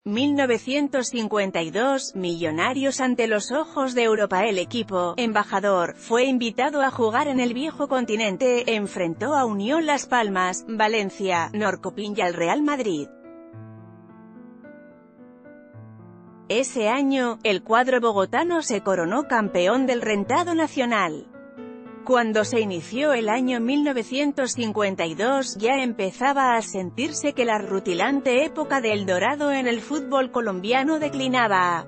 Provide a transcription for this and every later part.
1952, Millonarios ante los ojos de Europa. El equipo embajador fue invitado a jugar en el viejo continente, enfrentó a Unión Las Palmas, Valencia, Norrköping y al Real Madrid. Ese año, el cuadro bogotano se coronó campeón del rentado nacional. Cuando se inició el año 1952, ya empezaba a sentirse que la rutilante época del dorado en el fútbol colombiano declinaba.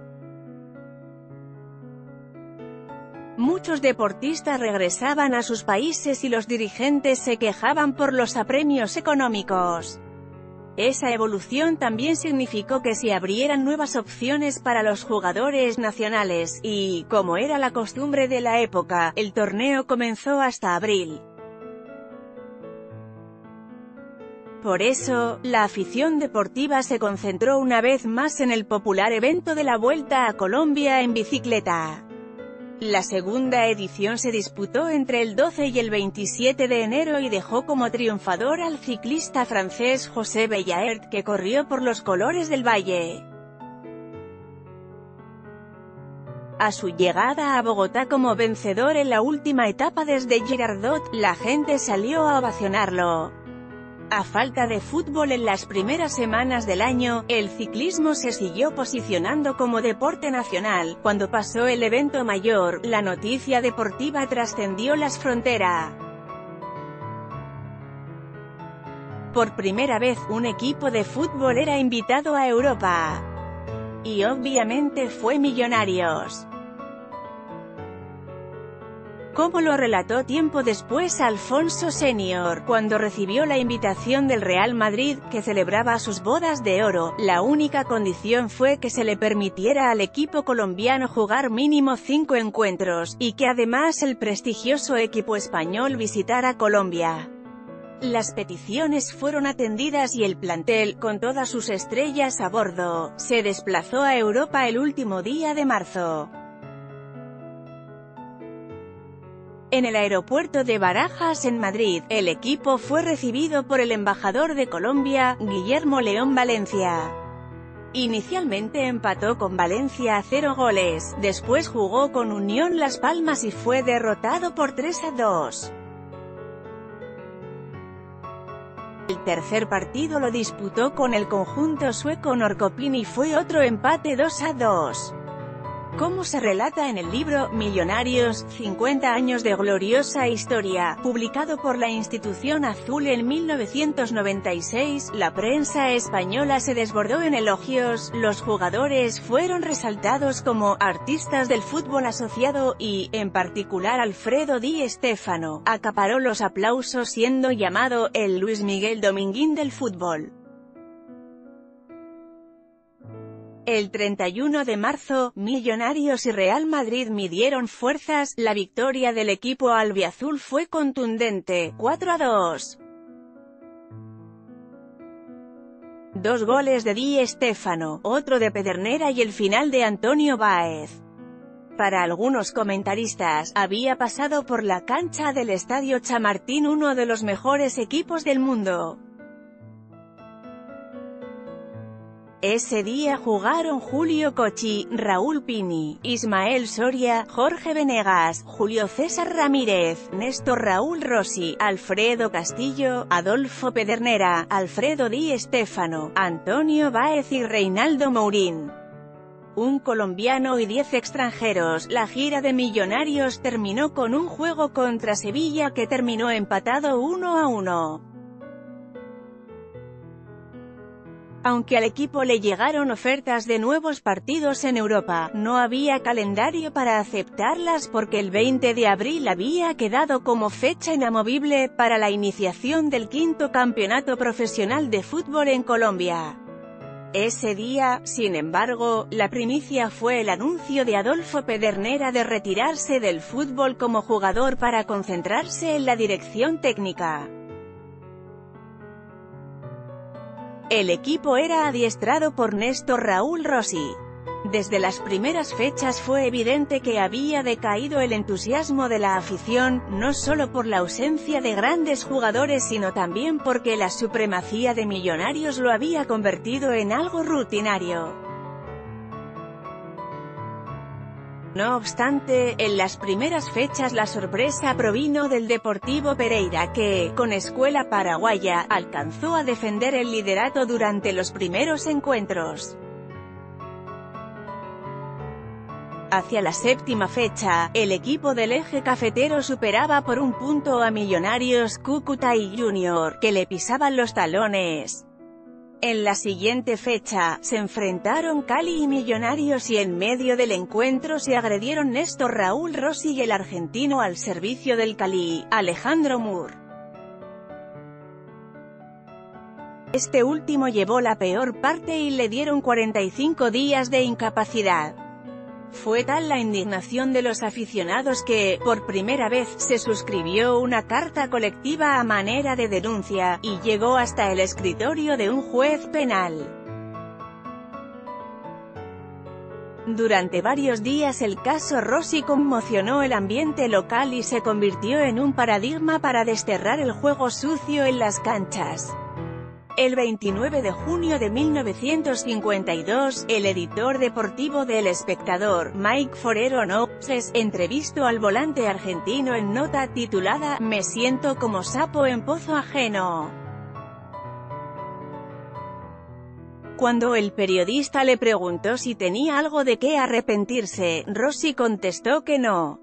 Muchos deportistas regresaban a sus países y los dirigentes se quejaban por los apremios económicos. Esa evolución también significó que se abrieran nuevas opciones para los jugadores nacionales, y, como era la costumbre de la época, el torneo comenzó hasta abril. Por eso, la afición deportiva se concentró una vez más en el popular evento de la Vuelta a Colombia en bicicleta. La segunda edición se disputó entre el 12 y el 27 de enero y dejó como triunfador al ciclista francés José Bellaert, que corrió por los colores del Valle. A su llegada a Bogotá como vencedor en la última etapa desde Girardot, la gente salió a ovacionarlo. A falta de fútbol en las primeras semanas del año, el ciclismo se siguió posicionando como deporte nacional. Cuando pasó el evento mayor, la noticia deportiva trascendió las fronteras. Por primera vez, un equipo de fútbol era invitado a Europa. Y obviamente fue Millonarios. Como lo relató tiempo después Alfonso Senior, cuando recibió la invitación del Real Madrid, que celebraba sus bodas de oro, la única condición fue que se le permitiera al equipo colombiano jugar mínimo 5 encuentros, y que además el prestigioso equipo español visitara Colombia. Las peticiones fueron atendidas y el plantel, con todas sus estrellas a bordo, se desplazó a Europa el último día de marzo. En el aeropuerto de Barajas en Madrid, el equipo fue recibido por el embajador de Colombia, Guillermo León Valencia. Inicialmente empató con Valencia a 0 goles, después jugó con Unión Las Palmas y fue derrotado por 3-2. El tercer partido lo disputó con el conjunto sueco Norrköping y fue otro empate 2-2. Como se relata en el libro Millonarios, 50 años de gloriosa historia, publicado por la Institución Azul en 1996, la prensa española se desbordó en elogios, los jugadores fueron resaltados como artistas del fútbol asociado y, en particular Alfredo Di Stéfano, acaparó los aplausos siendo llamado el Luis Miguel Dominguín del fútbol. El 31 de marzo, Millonarios y Real Madrid midieron fuerzas, la victoria del equipo albiazul fue contundente, 4-2. 2 goles de Di Stéfano, otro de Pedernera y el final de Antonio Báez. Para algunos comentaristas, había pasado por la cancha del Estadio Chamartín uno de los mejores equipos del mundo. Ese día jugaron Julio Cochi, Raúl Pini, Ismael Soria, Jorge Venegas, Julio César Ramírez, Néstor Raúl Rossi, Alfredo Castillo, Adolfo Pedernera, Alfredo Di Stéfano, Antonio Báez y Reinaldo Mourín. Un colombiano y 10 extranjeros. La gira de Millonarios terminó con un juego contra Sevilla que terminó empatado 1-1. Aunque al equipo le llegaron ofertas de nuevos partidos en Europa, no había calendario para aceptarlas porque el 20 de abril había quedado como fecha inamovible para la iniciación del 5º campeonato profesional de fútbol en Colombia. Ese día, sin embargo, la primicia fue el anuncio de Adolfo Pedernera de retirarse del fútbol como jugador para concentrarse en la dirección técnica. El equipo era adiestrado por Néstor Raúl Rossi. Desde las primeras fechas fue evidente que había decaído el entusiasmo de la afición, no solo por la ausencia de grandes jugadores sino también porque la supremacía de Millonarios lo había convertido en algo rutinario. No obstante, en las primeras fechas la sorpresa provino del Deportivo Pereira que, con escuela paraguaya, alcanzó a defender el liderato durante los primeros encuentros. Hacia la séptima fecha, el equipo del eje cafetero superaba por un punto a Millonarios, Cúcuta y Junior, que le pisaban los talones. En la siguiente fecha, se enfrentaron Cali y Millonarios y en medio del encuentro se agredieron Néstor Raúl Rossi y el argentino al servicio del Cali, Alejandro Mur. Este último llevó la peor parte y le dieron 45 días de incapacidad. Fue tal la indignación de los aficionados que, por primera vez, se suscribió una carta colectiva a manera de denuncia, y llegó hasta el escritorio de un juez penal. Durante varios días el caso Rossi conmocionó el ambiente local y se convirtió en un paradigma para desterrar el juego sucio en las canchas. El 29 de junio de 1952, el editor deportivo de El Espectador, Mike Forero Noches, entrevistó al volante argentino en nota titulada "Me siento como sapo en pozo ajeno". Cuando el periodista le preguntó si tenía algo de qué arrepentirse, Rossi contestó que no.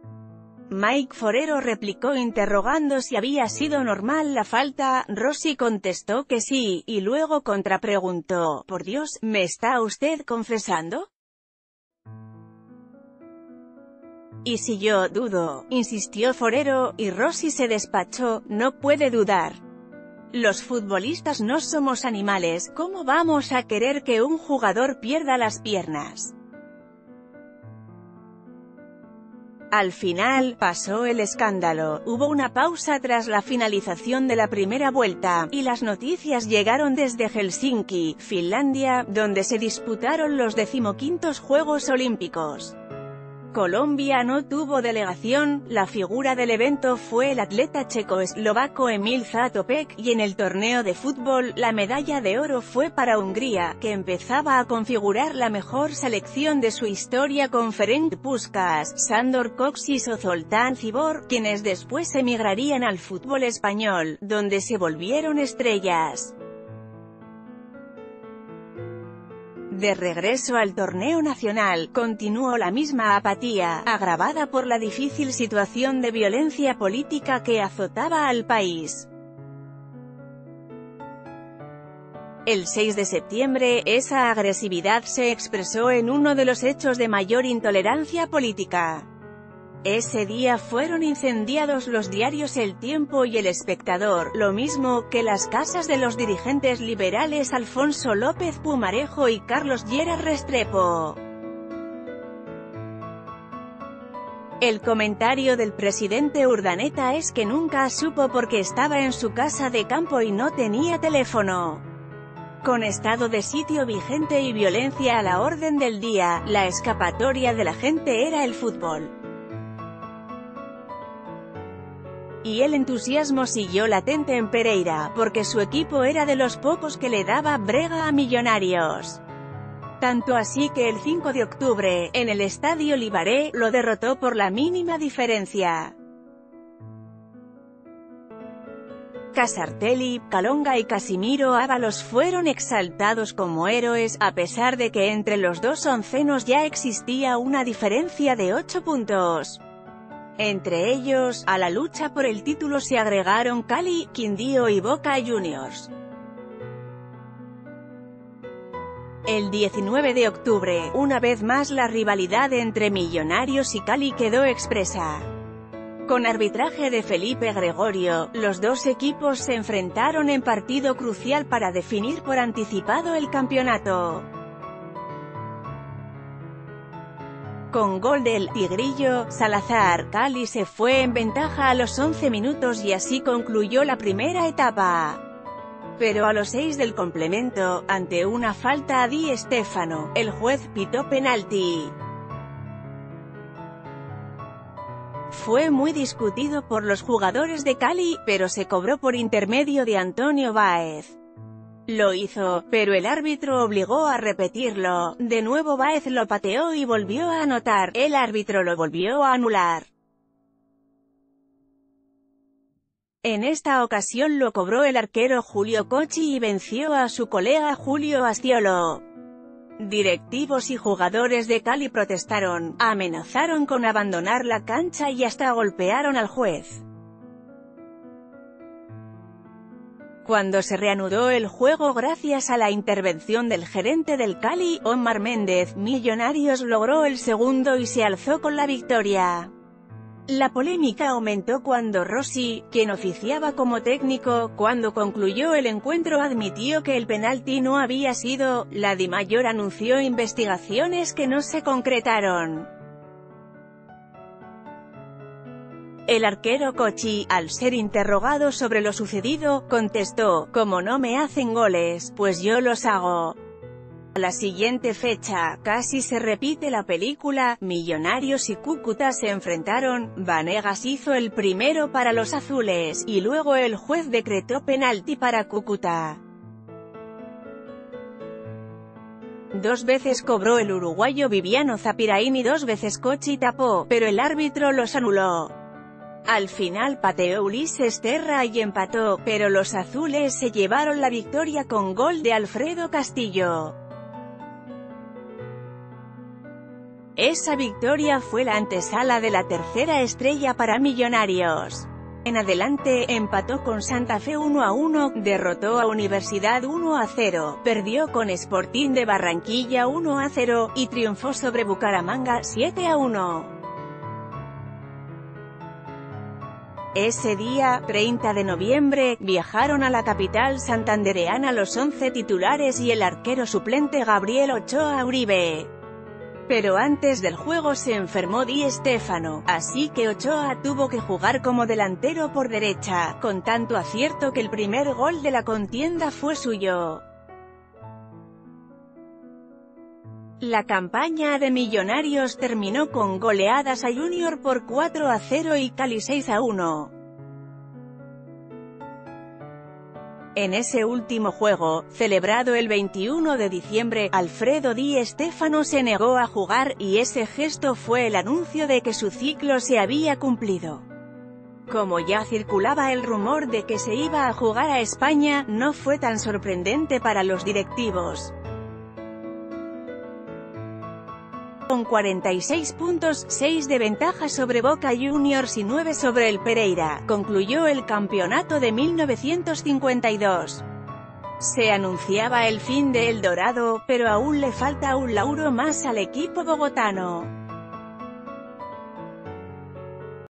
Mike Forero replicó interrogando si había sido normal la falta. Rossi contestó que sí, y luego contrapreguntó: "Por Dios, ¿me está usted confesando?". "¿Y si yo dudo?", insistió Forero, y Rossi se despachó: "No puede dudar. Los futbolistas no somos animales, ¿cómo vamos a querer que un jugador pierda las piernas?". Al final, pasó el escándalo, hubo una pausa tras la finalización de la primera vuelta, y las noticias llegaron desde Helsinki, Finlandia, donde se disputaron los 15º Juegos Olímpicos. Colombia no tuvo delegación, la figura del evento fue el atleta checoslovaco Emil Zatopek, y en el torneo de fútbol, la medalla de oro fue para Hungría, que empezaba a configurar la mejor selección de su historia con Ferenc Puskás, Sándor Kocsis o Zoltán Cibor, quienes después emigrarían al fútbol español, donde se volvieron estrellas. De regreso al torneo nacional, continuó la misma apatía, agravada por la difícil situación de violencia política que azotaba al país. El 6 de septiembre, esa agresividad se expresó en uno de los hechos de mayor intolerancia política. Ese día fueron incendiados los diarios El Tiempo y El Espectador, lo mismo que las casas de los dirigentes liberales Alfonso López Pumarejo y Carlos Lleras Restrepo. El comentario del presidente Urdaneta es que nunca supo porque estaba en su casa de campo y no tenía teléfono. Con estado de sitio vigente y violencia a la orden del día, la escapatoria de la gente era el fútbol. Y el entusiasmo siguió latente en Pereira, porque su equipo era de los pocos que le daba brega a Millonarios. Tanto así que el 5 de octubre, en el Estadio Libaré, lo derrotó por la mínima diferencia. Casartelli, Calonga y Casimiro Ábalos fueron exaltados como héroes, a pesar de que entre los dos oncenos ya existía una diferencia de 8 puntos. Entre ellos, a la lucha por el título se agregaron Cali, Quindío y Boca Juniors. El 19 de octubre, una vez más la rivalidad entre Millonarios y Cali quedó expresa. Con arbitraje de Felipe Gregorio, los dos equipos se enfrentaron en partido crucial para definir por anticipado el campeonato. Con gol del «Tigrillo» Salazar, Cali se fue en ventaja a los 11 minutos y así concluyó la primera etapa. Pero a los 6 del complemento, ante una falta a Di Stéfano, el juez pitó penalti. Fue muy discutido por los jugadores de Cali, pero se cobró por intermedio de Antonio Báez. Lo hizo, pero el árbitro obligó a repetirlo. De nuevo Báez lo pateó y volvió a anotar. El árbitro lo volvió a anular. En esta ocasión lo cobró el arquero Julio Cocchi y venció a su colega Julio Astiolo. Directivos y jugadores de Cali protestaron, amenazaron con abandonar la cancha y hasta golpearon al juez. Cuando se reanudó el juego gracias a la intervención del gerente del Cali, Omar Méndez, Millonarios logró el segundo y se alzó con la victoria. La polémica aumentó cuando Rossi, quien oficiaba como técnico, cuando concluyó el encuentro admitió que el penalti no había sido. La Dimayor anunció investigaciones que no se concretaron. El arquero Cocchi, al ser interrogado sobre lo sucedido, contestó: «Como no me hacen goles, pues yo los hago». A la siguiente fecha, casi se repite la película. Millonarios y Cúcuta se enfrentaron, Vanegas hizo el primero para los azules, y luego el juez decretó penalti para Cúcuta. Dos veces cobró el uruguayo Viviano Zapirain y dos veces Cocchi tapó, pero el árbitro los anuló. Al final pateó Ulises Terra y empató, pero los azules se llevaron la victoria con gol de Alfredo Castillo. Esa victoria fue la antesala de la tercera estrella para Millonarios. En adelante, empató con Santa Fe 1-1, derrotó a Universidad 1-0, perdió con Sporting de Barranquilla 1-0, y triunfó sobre Bucaramanga 7-1. Ese día, 30 de noviembre, viajaron a la capital santandereana los 11 titulares y el arquero suplente Gabriel Ochoa Uribe. Pero antes del juego se enfermó Di Stéfano, así que Ochoa tuvo que jugar como delantero por derecha, con tanto acierto que el primer gol de la contienda fue suyo. La campaña de Millonarios terminó con goleadas a Junior por 4-0 y Cali 6-1. En ese último juego, celebrado el 21 de diciembre, Alfredo Di Stéfano se negó a jugar, y ese gesto fue el anuncio de que su ciclo se había cumplido. Como ya circulaba el rumor de que se iba a jugar a España, no fue tan sorprendente para los directivos. Con 46 puntos, 6 de ventaja sobre Boca Juniors y 9 sobre el Pereira, concluyó el campeonato de 1952. Se anunciaba el fin de El Dorado, pero aún le falta un lauro más al equipo bogotano.